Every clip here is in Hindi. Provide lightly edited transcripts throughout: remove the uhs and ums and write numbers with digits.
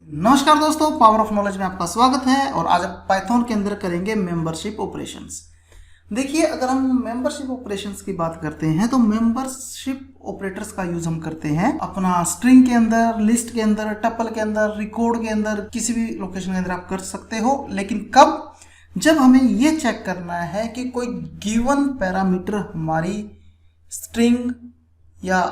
नमस्कार दोस्तों, पावर ऑफ नॉलेज में आपका स्वागत है। और आज आप पाइथन के अंदर करेंगे मेंबरशिप ऑपरेशंस। देखिए, अगर हम मेंबरशिप ऑपरेशंस की बात करते हैं तो मेंबरशिप ऑपरेटर्स का यूज हम करते हैं अपना स्ट्रिंग के अंदर, लिस्ट के अंदर, टपल के अंदर, रिकॉर्ड के अंदर, किसी भी लोकेशन के अंदर आप कर सकते हो। लेकिन कब? जब हमें ये चेक करना है कि कोई गिवन पैरामीटर हमारी स्ट्रिंग या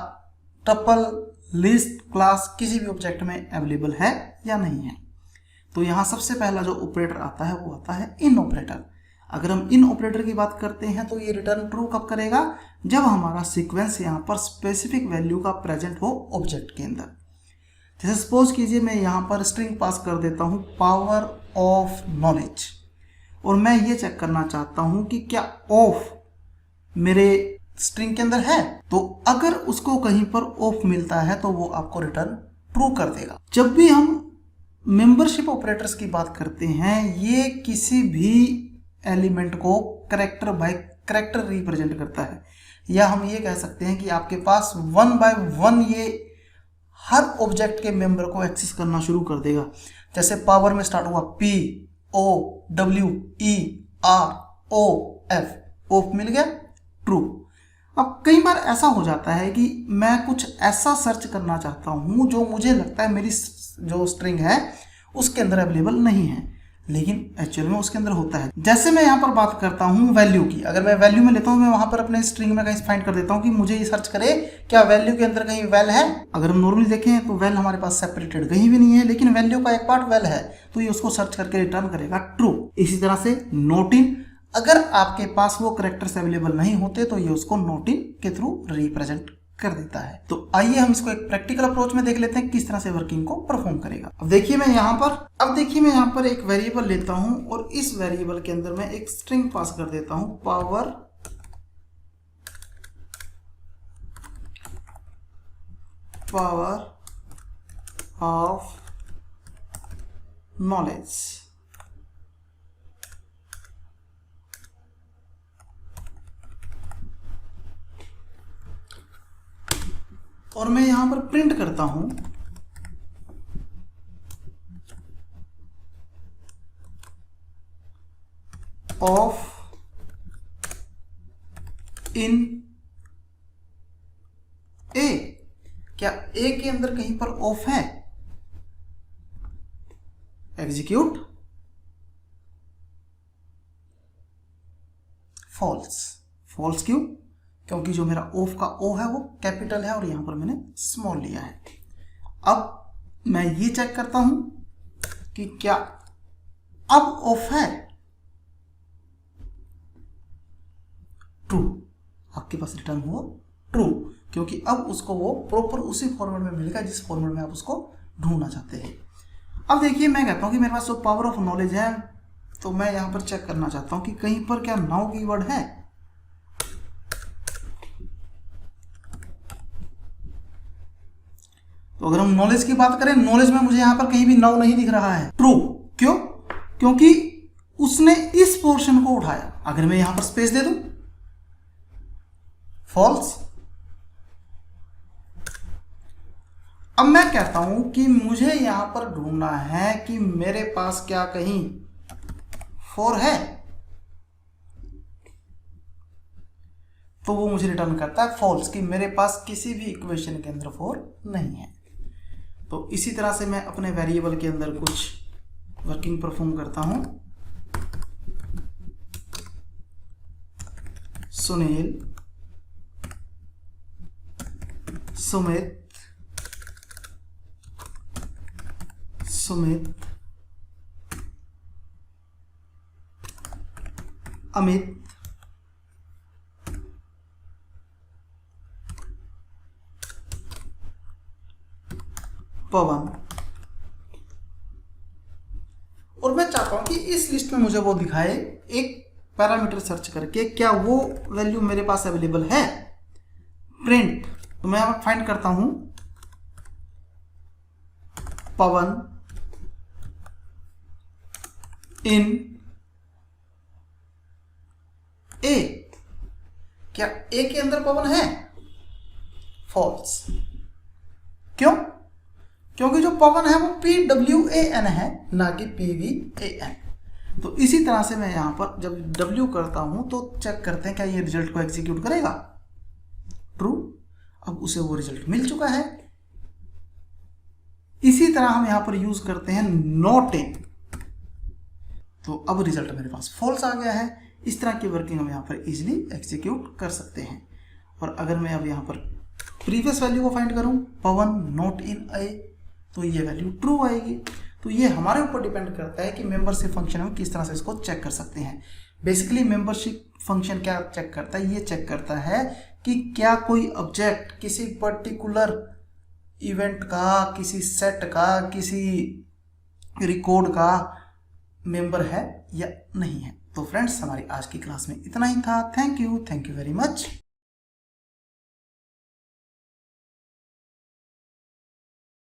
टपल, लिस्ट, क्लास किसी भी ऑब्जेक्ट में अवेलेबल है या नहीं है। तो यहाँ सबसे पहला जो ऑपरेटर आता है वो आता है इन ऑपरेटर। अगर हम इन ऑपरेटर की बात करते हैं तो ये रिटर्न ट्रू कब करेगा? जब हमारा सीक्वेंस यहाँ पर स्पेसिफिक वैल्यू का प्रेजेंट हो ऑब्जेक्ट के अंदर। जैसे सपोज कीजिए मैं यहाँ पर स्ट्रिंग पास कर देता हूँ पावर ऑफ नॉलेज, और मैं ये चेक करना चाहता हूँ कि क्या ऑफ मेरे स्ट्रिंग के अंदर है। तो अगर उसको कहीं पर ऑफ मिलता है तो वो आपको रिटर्न ट्रू कर देगा। जब भी हम मेंबरशिप ऑपरेटर्स की बात करते हैं, ये किसी भी एलिमेंट को करेक्टर बाय करेक्टर रिप्रेजेंट करता है, या हम ये कह सकते हैं कि आपके पास 1 बाय 1 ये हर ऑब्जेक्ट के मेंबर को एक्सेस करना शुरू कर देगा। जैसे पावर में स्टार्ट हुआ P O W E R O F, of मिल गया, ट्रू। अब कई बार ऐसा हो जाता है कि मैं कुछ ऐसा सर्च करना चाहता हूं जो मुझे लगता है मेरी जो स्ट्रिंग है उसके अंदर अवेलेबल नहीं है, लेकिन एक्चुअल में उसके अंदर होता है। जैसे मैं यहाँ पर बात करता हूँ वैल्यू की। अगर मैं वैल्यू में लेता हूँ, मैं वहां पर अपने स्ट्रिंग में कहीं फाइंड कर देता हूँ कि मुझे ये सर्च करे क्या वैल्यू के अंदर कहीं वेल है। अगर हम नॉर्मली देखें तो वेल हमारे पास सेपरेटेड कहीं भी नहीं है, लेकिन वैल्यू का एक पार्ट वेल है, तो ये उसको सर्च करके रिटर्न करेगा ट्रू। इसी तरह से नॉट इन, अगर आपके पास वो करेक्टर्स अवेलेबल नहीं होते तो ये उसको नॉट इन के थ्रू रिप्रेजेंट कर देता है। तो आइए हम इसको एक प्रैक्टिकल अप्रोच में देख लेते हैं किस तरह से वर्किंग को परफॉर्म करेगा। अब देखिए मैं यहाँ पर एक वेरिएबल लेता हूं और इस वेरिएबल के अंदर मैं एक स्ट्रिंग पास कर देता हूं पावर ऑफ नॉलेज। और मैं यहां पर प्रिंट करता हूं ऑफ इन ए। क्या ए के अंदर कहीं पर ऑफ है? Execute false. फॉल्स क्यों? क्योंकि जो मेरा ऑफ का ओ है वो कैपिटल है और यहां पर मैंने स्मॉल लिया है। अब मैं ये चेक करता हूं कि क्या अब ऑफ है? ट्रू। आपके पास रिटर्न हुआ ट्रू, क्योंकि अब उसको वो प्रॉपर उसी फॉर्मेट में मिलेगा जिस फॉर्मेट में आप उसको ढूंढना चाहते हैं। अब देखिए मैं कहता हूं कि मेरे पास जो पावर ऑफ नॉलेज है, तो मैं यहां पर चेक करना चाहता हूं कि कहीं पर क्या नाउ कीवर्ड है। तो अगर हम नॉलेज की बात करें, नॉलेज में मुझे यहां पर कहीं भी नाउ नहीं दिख रहा है। ट्रू क्यों? क्योंकि उसने इस पोर्शन को उठाया। अगर मैं यहां पर स्पेस दे दूं, फॉल्स। अब मैं कहता हूं कि मुझे यहां पर ढूंढना है कि मेरे पास क्या कहीं 4 है, तो वो मुझे रिटर्न करता है फॉल्स, कि मेरे पास किसी भी इक्वेशन के अंदर 4 नहीं है। तो इसी तरह से मैं अपने वेरिएबल के अंदर कुछ वर्किंग परफॉर्म करता हूं। सुनील, सुमित, अमित, पवन। और मैं चाहता हूं कि इस लिस्ट में मुझे वो दिखाए एक पैरामीटर सर्च करके, क्या वो वैल्यू मेरे पास अवेलेबल है। प्रिंट। तो मैं अब फाइंड करता हूं पवन इन ए। क्या ए के अंदर पवन है? फॉल्स। क्यों? क्योंकि जो पवन है वो PWAN है, ना कि PVAN। तो इसी तरह से मैं यहाँ पर जब W करता हूँ तो चेक करते हैं क्या ये रिजल्ट को एग्जीक्यूट करेगा, ट्रू। अब उसे वो रिजल्ट मिल चुका है। इसी तरह हम यहाँ पर यूज करते हैं नॉट इन, तो अब रिजल्ट मेरे पास फॉल्स आ गया है। इस तरह की वर्किंग हम यहाँ पर इजीली एग्जीक्यूट कर सकते हैं। और अगर मैं अब यहाँ पर प्रीवियस वैल्यू को फाइंड करूँ, पवन नॉट इन ए, तो ये वैल्यू ट्रू आएगी। तो ये हमारे ऊपर डिपेंड करता है कि मेंबरशिप फंक्शन हम किस तरह से इसको चेक कर सकते हैं। बेसिकली मेंबरशिप फंक्शन क्या चेक करता है, ये चेक करता है कि क्या कोई ऑब्जेक्ट किसी पर्टिकुलर इवेंट का, किसी सेट का, किसी रिकॉर्ड का मेंबर है या नहीं है। तो फ्रेंड्स, हमारी आज की क्लास में इतना ही था। Thank you very much.